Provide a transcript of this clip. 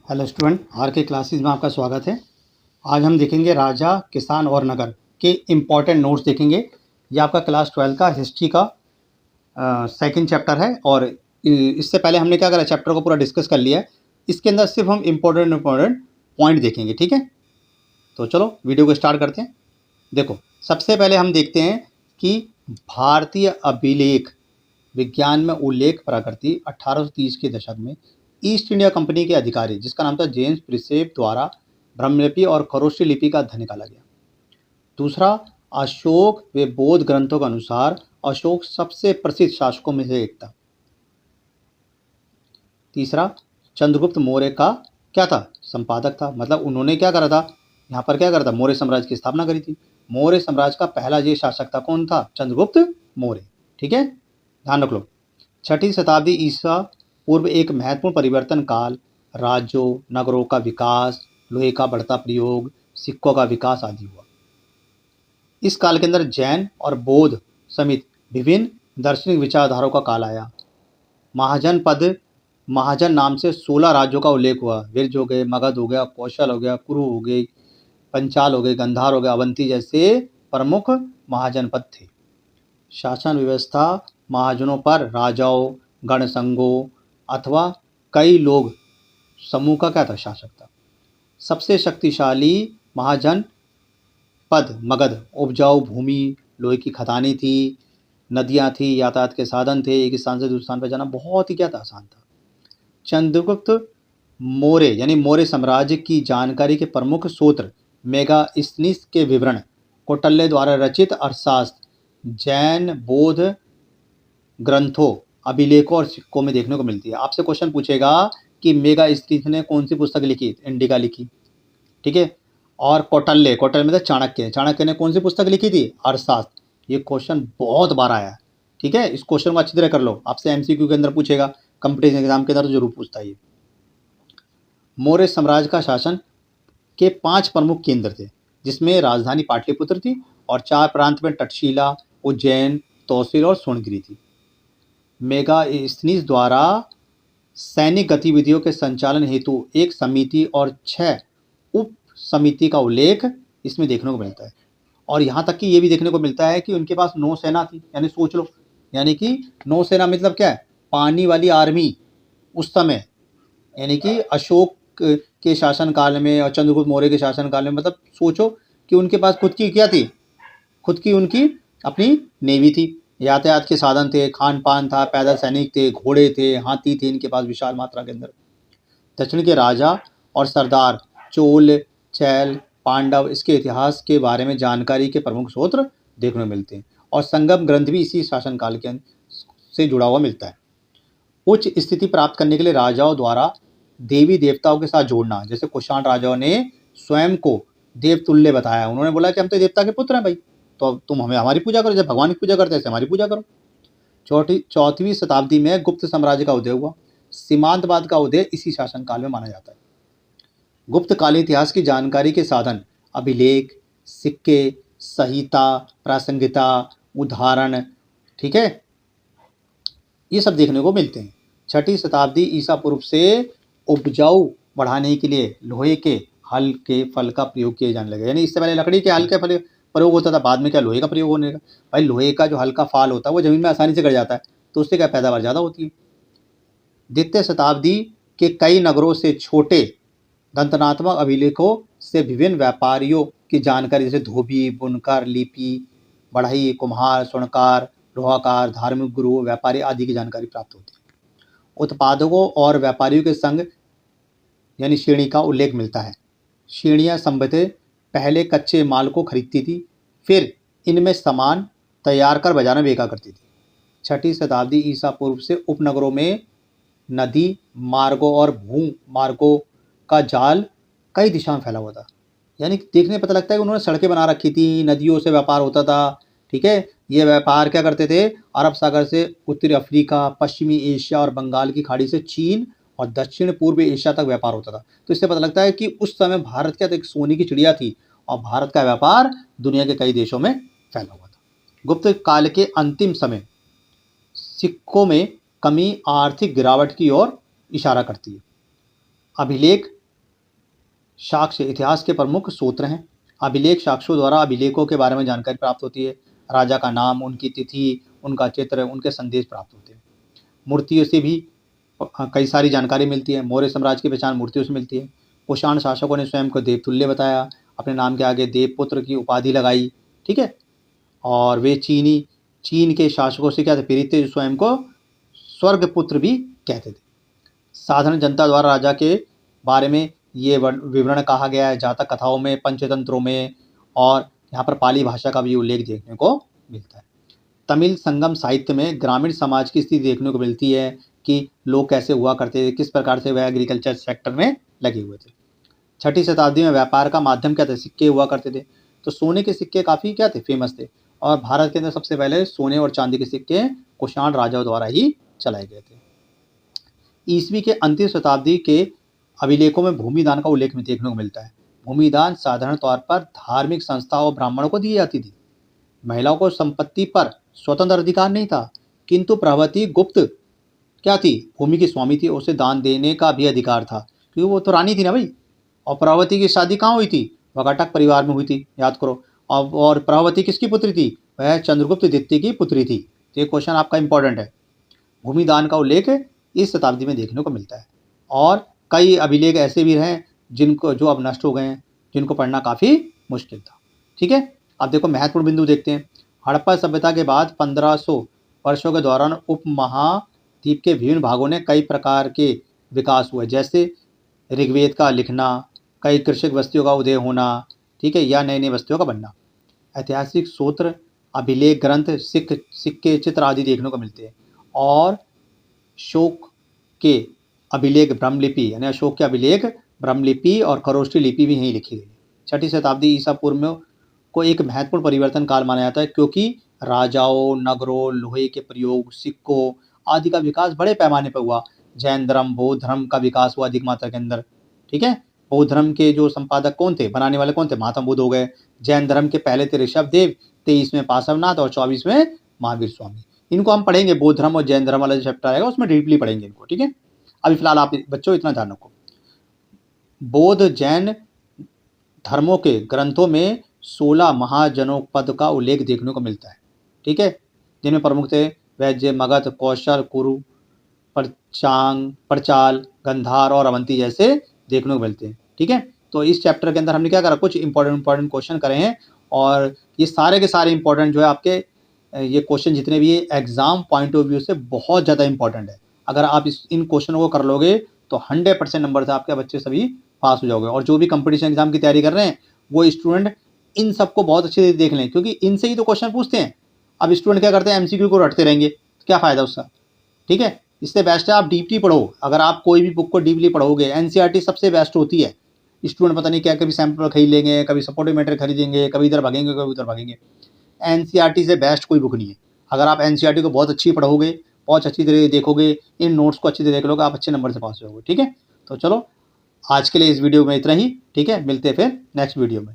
Hello student, are के classes में आपका स्वागत है। आज हम देखेंगे राजा, किसान और नगर के इम्पॉर्टेंट नोट्स देखेंगे। ये आपका क्लास 12 का हिस्ट्री का सेकंड चैप्टर है और इससे पहले हमने क्या करा, चैप्टर को पूरा डिस्कस कर लिया है। इसके अंदर सिर्फ हम इम्पोर्टेंट पॉइंट देखेंगे, ठीक है। तो चलो वीडियो को स्टार्ट करते हैं। देखो, सबसे पहले हम देखते हैं कि भारतीय अभिलेख विज्ञान में उल्लेख प्रकृति 1830 के दशक में ईस्ट इंडिया कंपनी के अधिकारी जिसका नाम था जेम्स प्रिसेप द्वारा ब्रह्मलिपि और खरोष्टी लिपि का अध्ययन निकाला गया। दूसरा, अशोक व बौद्ध ग्रंथों के अनुसार अशोक सबसे प्रसिद्ध शासकों में से एक था। तीसरा, चंद्रगुप्त मौर्य का क्या था, संपादक था। मतलब उन्होंने क्या करा था, यहाँ पर क्या करा था, मौर्य साम्राज्य की स्थापना करी थी। मौर्य साम्राज्य का पहला ये शासक था, कौन था, चंद्रगुप्त मौर्य। ठीक है, ध्यान रख लो। 6वीं शताब्दी ईसा पूर्व एक महत्वपूर्ण परिवर्तन काल, राज्यों नगरों का विकास, लोहे का बढ़ता प्रयोग, सिक्कों का विकास आदि हुआ। इस काल के अंदर जैन और बौद्ध समेत विभिन्न दार्शनिक विचारधाराओं का काल आया। महाजन नाम से 16 राज्यों का उल्लेख हुआ। विरज हो गए, मगध हो गया, कौशल हो गया, कुरु हो गई, पंचाल हो गए, गंधार हो गया, अवंती जैसे प्रमुख महाजनपद थे। शासन व्यवस्था महाजनों पर राजाओं, गणसंघों अथवा कई लोग समूह का क्या था, शासक था। सबसे शक्तिशाली महाजन पद मगध, उपजाऊ भूमि, लोहे की खदानें थी, नदियां थी, यातायात के साधन थे, एक स्थान से दूसरे स्थान पर जाना बहुत ही क्या था, आसान था। चंद्रगुप्त मौर्य यानी मौर्य साम्राज्य की जानकारी के प्रमुख सूत्र मेगास्थनीज के विवरण, कौटिल्य द्वारा रचित अर्थशास्त्र, जैन बौद्ध ग्रंथों, अभिलेखों और सिक्कों में देखने को मिलती है। आपसे क्वेश्चन पूछेगा कि मेगास्थनीज ने कौन सी पुस्तक लिखी, इंडिका लिखी, ठीक है। और कौटिल्य मतलब चाणक्य ने कौन सी पुस्तक लिखी थी, अर्थशास्त्र। ये क्वेश्चन बहुत बार आया है, ठीक है। इस क्वेश्चन को अच्छी तरह कर लो, आपसे एमसीक्यू के अंदर पूछेगा, कंपटीशन एग्जाम के अंदर जरूर पूछता है। मौर्य साम्राज्य का शासन के 5 प्रमुख केंद्र थे, जिसमें राजधानी पाटलिपुत्र थी और 4 प्रांत में तक्षशिला, उज्जैन, तौसीर और सोनगिरी थी। मेगास्थनीज द्वारा सैनिक गतिविधियों के संचालन हेतु एक समिति और 6 उप समिति का उल्लेख इसमें देखने को मिलता है। और यहाँ तक कि ये भी देखने को मिलता है कि उनके पास नौसेना थी। यानी सोच लो, यानी कि नौसेना मतलब क्या है, पानी वाली आर्मी उस समय। यानी कि अशोक के शासनकाल में और चंद्रगुप्त मौर्य के शासनकाल में, मतलब सोचो कि उनके पास खुद की क्या थी, खुद की उनकी अपनी नेवी थी, यातायात के साधन थे, खान पान था, पैदल सैनिक थे, घोड़े थे, हाथी थे इनके पास विशाल मात्रा के अंदर। दक्षिण के राजा और सरदार, चोल, चैल, पांडव, इसके इतिहास के बारे में जानकारी के प्रमुख स्रोत देखने को मिलते हैं। और संगम ग्रंथ भी इसी शासनकाल के से जुड़ा हुआ मिलता है। उच्च स्थिति प्राप्त करने के लिए राजाओं द्वारा देवी देवताओं के साथ जोड़ना, जैसे कुषाण राजाओं ने स्वयं को देवतुल्य बताया। उन्होंने बोला कि हम तो देवता के पुत्र हैं भाई, तो तुम हमें हमारी पूजा करो, जब भगवान की पूजा करते हैं ऐसे हमारी पूजा करो। 4वीं शताब्दी में गुप्त साम्राज्य का उदय हुआ। सीमांतवाद का उदय इसी शासनकाल में माना जाता है। गुप्त कालीन इतिहास की जानकारी के साधन, अभिलेख, सिक्के, संहिता, प्रासंगिकता, उदाहरण, ठीक है, ये सब देखने को मिलते हैं। 6वीं शताब्दी ईसा पूर्व से उपजाऊ बढ़ाने के लिए लोहे के हल के फल का प्रयोग किए जाने लगे। यानी इससे पहले लकड़ी के हल के फल प्रयोग होता था, बाद में क्या लोहे का प्रयोग होने लगा। भाई लोहे का जो हल्का फाल होता है वो जमीन में आसानी से गड़ जाता है, तो उससे क्या पैदावार ज़्यादा होती है। द्वितीय शताब्दी के कई नगरों से छोटे दंतनात्मक अभिलेखों से विभिन्न व्यापारियों की जानकारी, जैसे धोबी, बुनकर, लिपि, बढ़ई, कुम्हार, स्वर्णकार, लोहाकार, धार्मिक गुरु, व्यापारी आदि की जानकारी प्राप्त होती है। उत्पादकों और व्यापारियों के संघ यानी श्रेणी का उल्लेख मिलता है। श्रेणियां संभवतः पहले कच्चे माल को खरीदती थी, फिर इनमें सामान तैयार कर बाजार में बेचा करती थी। 6वीं शताब्दी ईसा पूर्व से उपनगरों में नदी मार्गों और भू मार्गों का जाल कई दिशा में फैला हुआ था। यानी देखने पता लगता है कि उन्होंने सड़कें बना रखी थी, नदियों से व्यापार होता था, ठीक है। ये व्यापार क्या करते थे, अरब सागर से उत्तरी अफ्रीका, पश्चिमी एशिया और बंगाल की खाड़ी से चीन और दक्षिण पूर्व एशिया तक व्यापार होता था। तो इससे पता लगता है कि उस समय भारत क्या था, एक सोने की चिड़िया थी और भारत का व्यापार दुनिया के कई देशों में फैला हुआ था। गुप्त काल के अंतिम समय सिक्कों में कमी आर्थिक गिरावट की ओर इशारा करती है। अभिलेख साक्ष्य इतिहास के प्रमुख सूत्र हैं। अभिलेख साक्ष्यों द्वारा अभिलेखों के बारे में जानकारी प्राप्त होती है। राजा का नाम, उनकी तिथि, उनका चित्र, उनके संदेश प्राप्त होते हैं। मूर्तियों से भी कई सारी जानकारी मिलती है। मौर्य साम्राज्य की पहचान मूर्तियों से मिलती है। कुषाण शासकों ने स्वयं को देवतुल्य बताया, अपने नाम के आगे देवपुत्र की उपाधि लगाई, ठीक है। और वे चीन के शासकों से क्या थे, प्रेरित थे, जो स्वयं को स्वर्गपुत्र भी कहते थे। साधारण जनता द्वारा राजा के बारे में ये विवरण कहा गया है जातक कथाओं में, पंचतंत्रों में, और यहाँ पर पाली भाषा का भी उल्लेख देखने को मिलता है। तमिल संगम साहित्य में ग्रामीण समाज की स्थिति देखने को मिलती है कि लोग कैसे हुआ करते थे, किस प्रकार से वह एग्रीकल्चर सेक्टर में लगे हुए थे। 6ठी शताब्दी में व्यापार का माध्यम क्या थे, सिक्के हुआ करते थे। तो सोने के सिक्के काफ़ी क्या थे, फेमस थे। और भारत के अंदर सबसे पहले सोने और चांदी के सिक्के कुषाण राजाओं द्वारा ही चलाए गए थे। ईस्वी के अंतिम शताब्दी के अभिलेखों में भूमिदान का उल्लेख देखने को मिलता है। भूमिदान साधारण तौर पर धार्मिक संस्थाओं और ब्राह्मणों को दी जाती थी। महिलाओं को संपत्ति पर स्वतंत्र अधिकार नहीं था, किंतु प्रभावती गुप्त क्या थी, भूमि की स्वामी थी, उसे दान देने का भी अधिकार था, क्योंकि वो तो रानी थी ना भाई। और प्रभावती की शादी कहाँ हुई थी, वकाटक परिवार में हुई थी, याद करो। और प्रभावती किसकी पुत्री थी, वह चंद्रगुप्त द्वितीय की पुत्री थी। तो ये क्वेश्चन आपका इंपॉर्टेंट है। भूमिदान का उल्लेख इस शताब्दी में देखने को मिलता है। और कई अभिलेख ऐसे भी हैं जिनको जो अब नष्ट हो गए हैं, जिनको पढ़ना काफ़ी मुश्किल था, ठीक है। अब देखो महत्वपूर्ण बिंदु देखते हैं। हड़प्पा सभ्यता के बाद 1500 वर्षों के दौरान उपमहाद्वीप के विभिन्न भागों ने कई प्रकार के विकास हुए, जैसे ऋग्वेद का लिखना, कई कृषि बस्तियों का उदय होना, ठीक है, या नई नई बस्तियों का बनना। ऐतिहासिक सूत्र, अभिलेख ग्रंथ, सिक्के, चित्र आदि देखने को मिलते हैं। और अशोक के अभिलेख ब्रह्मलिपि, यानी अशोक के अभिलेख ब्रह्मलिपि और खरोष्ठी लिपि भी यहीं लिखी गई। 6ठी शताब्दी ईसा पूर्व में को एक महत्वपूर्ण परिवर्तन काल माना जाता है, क्योंकि राजाओं, नगरों, लोहे के प्रयोग, सिक्कों आदि का विकास बड़े पैमाने पर हुआ। जैन धर्म, बौद्ध धर्म का विकास हुआ अधिक मात्रा के अंदर, ठीक है। बौद्ध धर्म के जो संपादक कौन थे, बनाने वाले कौन थे, महात्मा बुद्ध हो गए। जैन धर्म के पहले थे ऋषभदेव, 23वें पार्श्वनाथ और 24वें महावीर स्वामी। इनको हम पढ़ेंगे, बौद्ध धर्म और जैन धर्म वाला जो चैप्टर आएगा उसमें डीपली पढ़ेंगे इनको, ठीक है। अभी फिलहाल आप बच्चों इतना ध्यान रखो। बौद्ध जैन धर्मों के ग्रंथों में 16 महाजनोपद का उल्लेख देखने को मिलता है, ठीक है, जिनमें प्रमुख थे वैज्य, मगध, कौशल, कुरु, परचाल, गंधार और अवंती जैसे देखने को मिलते हैं, ठीक है। तो इस चैप्टर के अंदर हमने क्या करा, कुछ इंपॉर्टेंट क्वेश्चन करे हैं। और ये सारे के सारे इंपॉर्टेंट जो है आपके ये क्वेश्चन जितने भी एग्जाम पॉइंट ऑफ व्यू से बहुत ज़्यादा इंपॉर्टेंट है। अगर आप इन क्वेश्चनों को कर लोगे तो 100% नंबर से आपके बच्चे सभी पास हो जाओगे। और जो भी कंपटीशन एग्जाम की तैयारी कर रहे हैं वो स्टूडेंट इन सबको बहुत अच्छे से देख लें, क्योंकि इनसे ही तो क्वेश्चन पूछते हैं। अब स्टूडेंट क्या करते हैं, एमसीक्यू को रटते रहेंगे, तो क्या फ़ायदा उसका, ठीक है। इससे बेस्ट है आप डीपली पढ़ो। अगर आप कोई भी बुक को डीपली पढ़ोगे, एनसीईआरटी सबसे बेस्ट होती है। स्टूडेंट पता नहीं क्या कभी सैम्पल खरीद लेंगे, कभी सपोर्टिव मैटर खरीदेंगे, कभी इधर भागेंगे, कभी उधर भागेंगे। एनसीईआरटी से बेस्ट कोई बुक नहीं है। अगर आप एनसीईआरटी को बहुत अच्छी पढ़ोगे, बहुत अच्छी तरह देखोगे, इन नोट्स को अच्छी तरह देख लोगे, आप अच्छे नंबर से पास हो जाओगे, ठीक है। तो चलो आज के लिए इस वीडियो में इतना ही, ठीक है। मिलते हैं फिर नेक्स्ट वीडियो में।